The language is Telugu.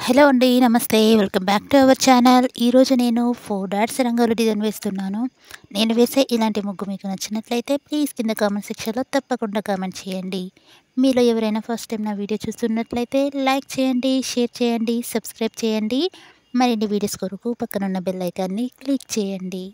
హలో అండి. నమస్తే. Welcome back to our channel. ఈరోజు నేను 4 డాట్స్ రంగోలి డిజైన్ వేస్తున్నాను. నేను వేసే ఇలాంటి ముగ్గు మీకు నచ్చినట్లయితే ప్లీజ్ కింద కామెంట్ సెక్షన్‌లో తప్పకుండా కామెంట్ చేయండి. మీలో ఎవరైనా ఫస్ట్ టైం నా వీడియో చూస్తున్నట్లయితే లైక్ చేయండి, షేర్ చేయండి, సబ్స్క్రైబ్ చేయండి. మరిన్ని వీడియోస్ కొరకు పక్కనున్న బెల్ ఐకాన్‌ని క్లిక్ చేయండి.